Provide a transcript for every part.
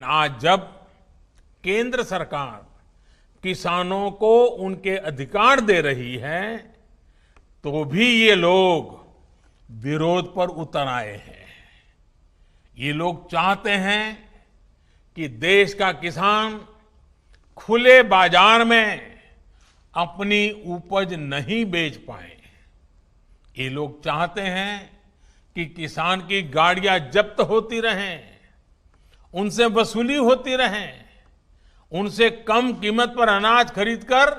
आज जब केंद्र सरकार किसानों को उनके अधिकार दे रही है तो भी ये लोग विरोध पर उतर आए हैं। ये लोग चाहते हैं कि देश का किसान खुले बाजार में अपनी उपज नहीं बेच पाए। ये लोग चाहते हैं कि किसान की गाड़ियां जब्त होती रहें, उनसे वसूली होती रहे, उनसे कम कीमत पर अनाज खरीदकर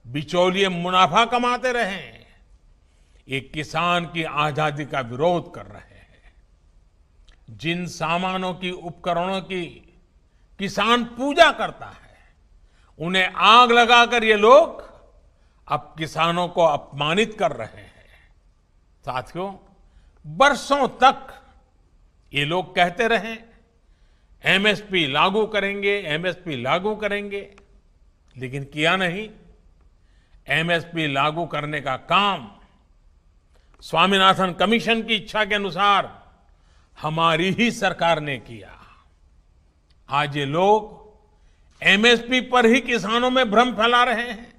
बिचौलिए मुनाफा कमाते रहें। ये किसान की आजादी का विरोध कर रहे हैं। जिन सामानों की, उपकरणों की किसान पूजा करता है, उन्हें आग लगाकर ये लोग अब किसानों को अपमानित कर रहे हैं। साथियों, बरसों तक ये लोग कहते रहे एमएसपी लागू करेंगे, एमएसपी लागू करेंगे, लेकिन किया नहीं। एमएसपी लागू करने का काम स्वामीनाथन कमीशन की इच्छा के अनुसार हमारी ही सरकार ने किया। आज ये लोग एमएसपी पर ही किसानों में भ्रम फैला रहे हैं।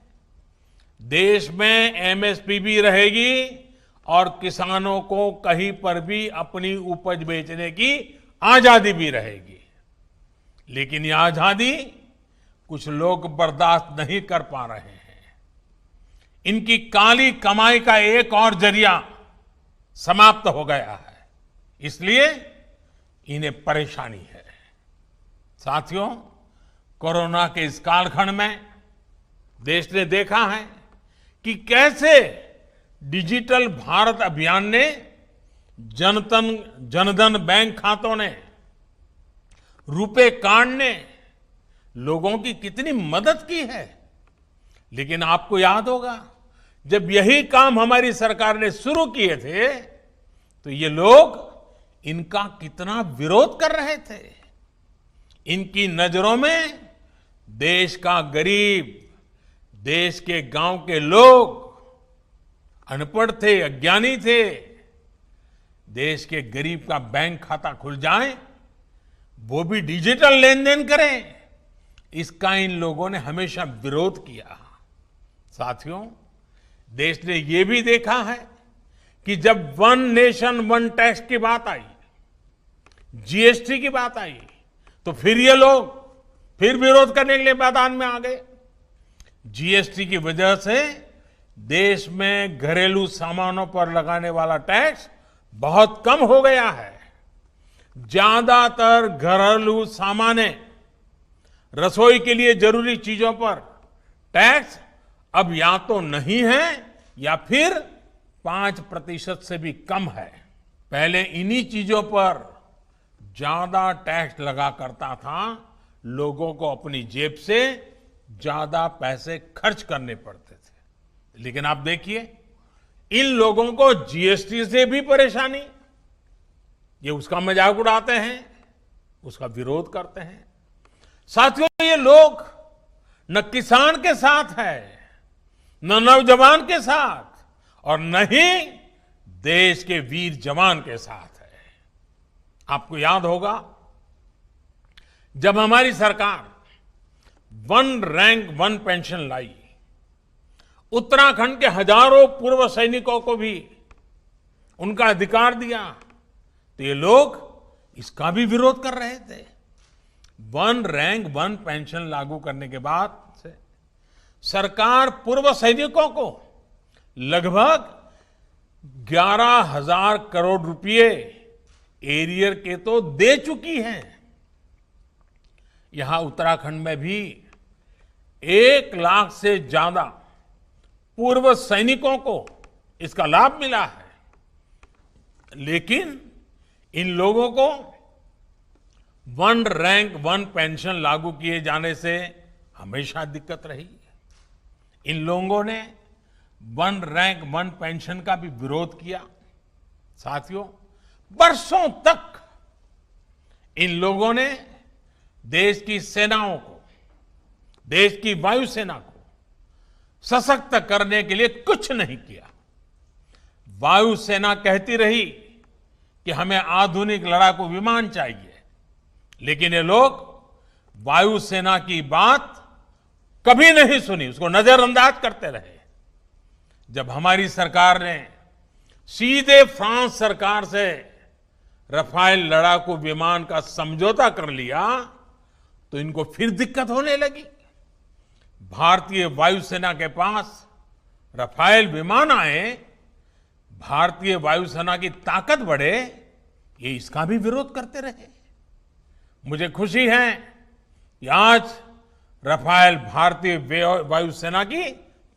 देश में एमएसपी भी रहेगी और किसानों को कहीं पर भी अपनी उपज बेचने की आजादी भी रहेगी। लेकिन ये आजादी कुछ लोग बर्दाश्त नहीं कर पा रहे हैं। इनकी काली कमाई का एक और जरिया समाप्त हो गया है, इसलिए इन्हें परेशानी है। साथियों, कोरोना के इस कालखंड में देश ने देखा है कि कैसे डिजिटल भारत अभियान ने जनधन बैंक खातों ने, रुपे कार्ड ने लोगों की कितनी मदद की है। लेकिन आपको याद होगा, जब यही काम हमारी सरकार ने शुरू किए थे तो ये लोग इनका कितना विरोध कर रहे थे। इनकी नजरों में देश का गरीब, देश के गांव के लोग अनपढ़ थे, अज्ञानी थे। देश के गरीब का बैंक खाता खुल जाए, वो भी डिजिटल लेन देन करें, इसका इन लोगों ने हमेशा विरोध किया। साथियों, देश ने ये भी देखा है कि जब वन नेशन वन टैक्स की बात आई, जीएसटी की बात आई, तो फिर ये लोग फिर विरोध करने के लिए मैदान में आ गए। जीएसटी की वजह से देश में घरेलू सामानों पर लगाने वाला टैक्स बहुत कम हो गया है। ज्यादातर घरेलू सामान, रसोई के लिए जरूरी चीजों पर टैक्स अब या तो नहीं है या फिर 5% से भी कम है। पहले इन्हीं चीजों पर ज्यादा टैक्स लगा करता था, लोगों को अपनी जेब से ज्यादा पैसे खर्च करने पड़ते थे। लेकिन आप देखिए, इन लोगों को जीएसटी से भी परेशानी, ये उसका मजाक उड़ाते हैं, उसका विरोध करते हैं। साथियों, ये लोग न किसान के साथ है, न नौजवान के साथ, और न ही देश के वीर जवान के साथ है। आपको याद होगा, जब हमारी सरकार वन रैंक वन पेंशन लाई, उत्तराखंड के हजारों पूर्व सैनिकों को भी उनका अधिकार दिया, तो ये लोग इसका भी विरोध कर रहे थे। वन रैंक वन पेंशन लागू करने के बाद से सरकार पूर्व सैनिकों को लगभग 11,000 करोड़ रुपए एरियर के तो दे चुकी है। यहां उत्तराखंड में भी 1 लाख से ज्यादा पूर्व सैनिकों को इसका लाभ मिला है। लेकिन इन लोगों को वन रैंक वन पेंशन लागू किए जाने से हमेशा दिक्कत रही। इन लोगों ने वन रैंक वन पेंशन का भी विरोध किया। साथियों, बरसों तक इन लोगों ने देश की सेनाओं को, देश की वायुसेना को सशक्त करने के लिए कुछ नहीं किया। वायुसेना कहती रही कि हमें आधुनिक लड़ाकू विमान चाहिए, लेकिन ये लोग वायुसेना की बात कभी नहीं सुनी, उसको नजरअंदाज करते रहे। जब हमारी सरकार ने सीधे फ्रांस सरकार से रफाल लड़ाकू विमान का समझौता कर लिया तो इनको फिर दिक्कत होने लगी। भारतीय वायुसेना के पास रफाल विमान आए, भारतीय वायुसेना की ताकत बढ़े, ये इसका भी विरोध करते रहे। मुझे खुशी है कि आज रफाल भारतीय वायुसेना की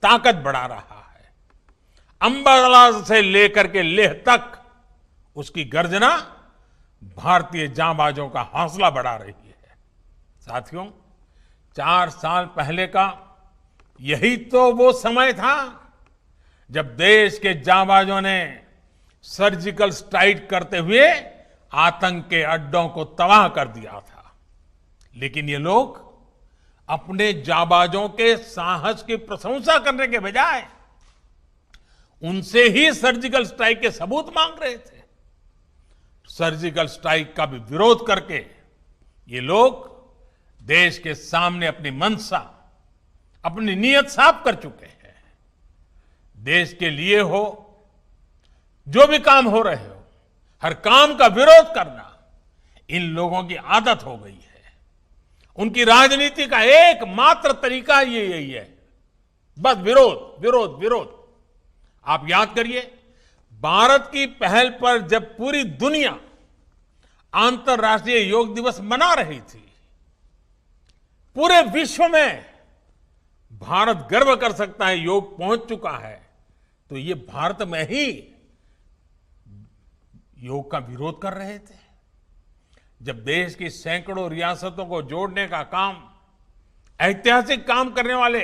ताकत बढ़ा रहा है। अंबाला से लेकर के लेह तक उसकी गर्जना भारतीय जांबाजों का हौसला बढ़ा रही है। साथियों, 4 साल पहले का यही तो वो समय था जब देश के जांबाजों ने सर्जिकल स्ट्राइक करते हुए आतंक के अड्डों को तबाह कर दिया था। लेकिन ये लोग अपने जांबाजों के साहस की प्रशंसा करने के बजाय उनसे ही सर्जिकल स्ट्राइक के सबूत मांग रहे थे। सर्जिकल स्ट्राइक का भी विरोध करके ये लोग देश के सामने अपनी मंशा, अपनी नीयत साफ कर चुके हैं। देश के लिए हो, जो भी काम हो रहे हो, हर काम का विरोध करना इन लोगों की आदत हो गई है। उनकी राजनीति का एकमात्र तरीका ये यही है, बस विरोध विरोध विरोध। आप याद करिए, भारत की पहल पर जब पूरी दुनिया अंतर्राष्ट्रीय योग दिवस मना रही थी, पूरे विश्व में भारत गर्व कर सकता है योग पहुंच चुका है, तो ये भारत में ही योग का विरोध कर रहे थे। जब देश की सैकड़ों रियासतों को जोड़ने का काम, ऐतिहासिक काम करने वाले,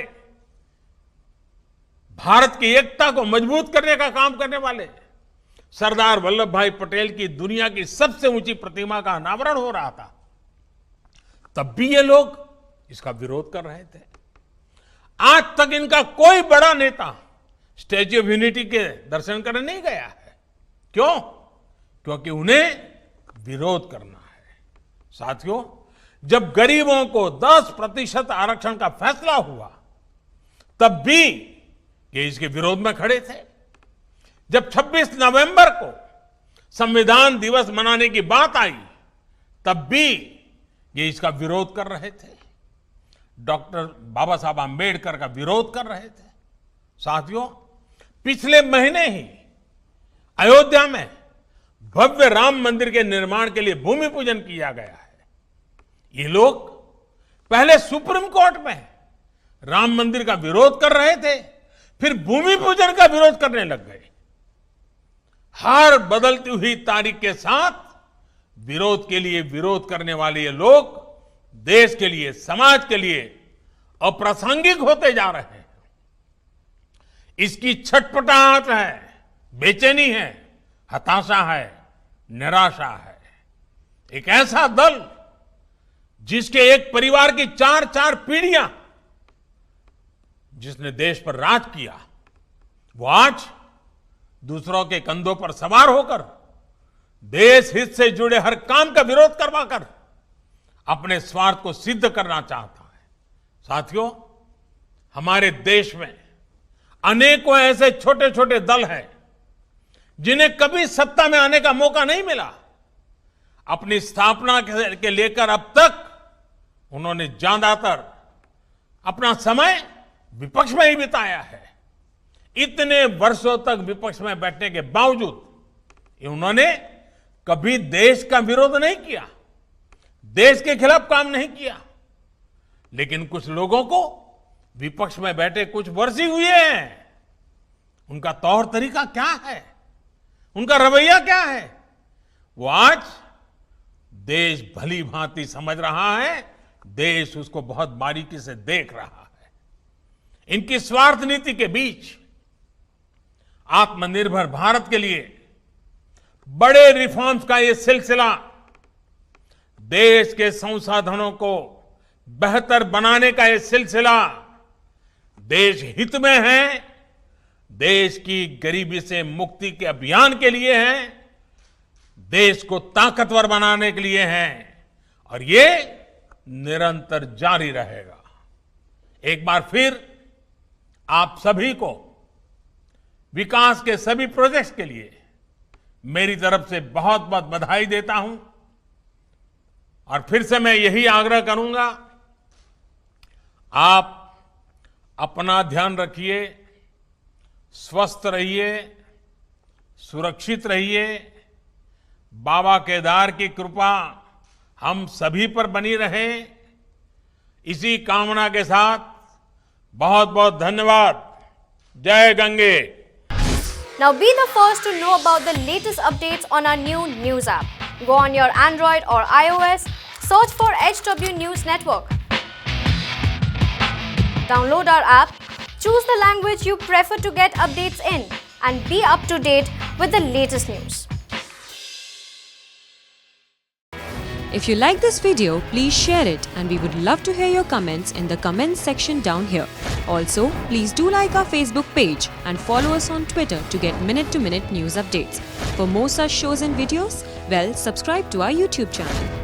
भारत की एकता को मजबूत करने का काम करने वाले सरदार वल्लभ भाई पटेल की दुनिया की सबसे ऊंची प्रतिमा का अनावरण हो रहा था, तब भी ये लोग इसका विरोध कर रहे थे। आज तक इनका कोई बड़ा नेता स्टैच्यू ऑफ यूनिटी के दर्शन करने नहीं गया है। क्यों? क्योंकि उन्हें विरोध करना है। साथियों, जब गरीबों को 10% आरक्षण का फैसला हुआ, तब भी ये इसके विरोध में खड़े थे। जब 26 नवंबर को संविधान दिवस मनाने की बात आई, तब भी ये इसका विरोध कर रहे थे। डॉक्टर बाबा साहब आंबेडकर का विरोध कर रहे थे। साथियों, पिछले महीने ही अयोध्या में भव्य राम मंदिर के निर्माण के लिए भूमि पूजन किया गया है। ये लोग पहले सुप्रीम कोर्ट में राम मंदिर का विरोध कर रहे थे, फिर भूमि पूजन का विरोध करने लग गए। हर बदलती हुई तारीख के साथ विरोध के लिए विरोध करने वाले ये लोग देश के लिए, समाज के लिए अप्रासंगिक होते जा रहे हैं। इसकी छटपटाहट है, बेचैनी है, हताशा है, निराशा है। एक ऐसा दल जिसके एक परिवार की 4-4 पीढ़ियां जिसने देश पर राज किया, वो आज दूसरों के कंधों पर सवार होकर देश हित से जुड़े हर काम का विरोध करवाकर अपने स्वार्थ को सिद्ध करना चाहता है। साथियों, हमारे देश में अनेकों ऐसे छोटे छोटे दल हैं जिन्हें कभी सत्ता में आने का मौका नहीं मिला। अपनी स्थापना के लेकर अब तक उन्होंने ज्यादातर अपना समय विपक्ष में ही बिताया है। इतने वर्षों तक विपक्ष में बैठने के बावजूद उन्होंने कभी देश का विरोध नहीं किया, देश के खिलाफ काम नहीं किया। लेकिन कुछ लोगों को विपक्ष में बैठे कुछ वर्ष ही हुए हैं, उनका तौर तरीका क्या है, उनका रवैया क्या है, वो आज देश भली भांति समझ रहा है, देश उसको बहुत बारीकी से देख रहा है। इनकी स्वार्थ नीति के बीच आत्मनिर्भर भारत के लिए बड़े रिफॉर्म्स का ये सिलसिला देश के संसाधनों को बेहतर बनाने का ये सिलसिला देश हित में है, देश की गरीबी से मुक्ति के अभियान के लिए है, देश को ताकतवर बनाने के लिए है। और ये निरंतर जारी रहेगा। एक बार फिर आप सभी को विकास के सभी प्रोजेक्ट्स के लिए मेरी तरफ से बहुत बहुत बधाई देता हूं और फिर से मैं यही आग्रह करूंगा, आप अपना ध्यान रखिए, स्वस्थ रहिए, सुरक्षित रहिए। बाबा केदार की कृपा हम सभी पर बनी रहे, इसी कामना के साथ बहुत बहुत धन्यवाद। जय Gange. Now be the first to know about the latest updates on our new news app. Go on your Android or iOS, search for HW News Network. Download our app, choose the language you prefer to get updates in, and be up to date with the latest news. If you like this video, please share it, and we would love to hear your comments in the comments section down here. Also, please do like our Facebook page and follow us on Twitter to get minute-to-minute news updates. For more such shows and videos, well, subscribe to our YouTube channel.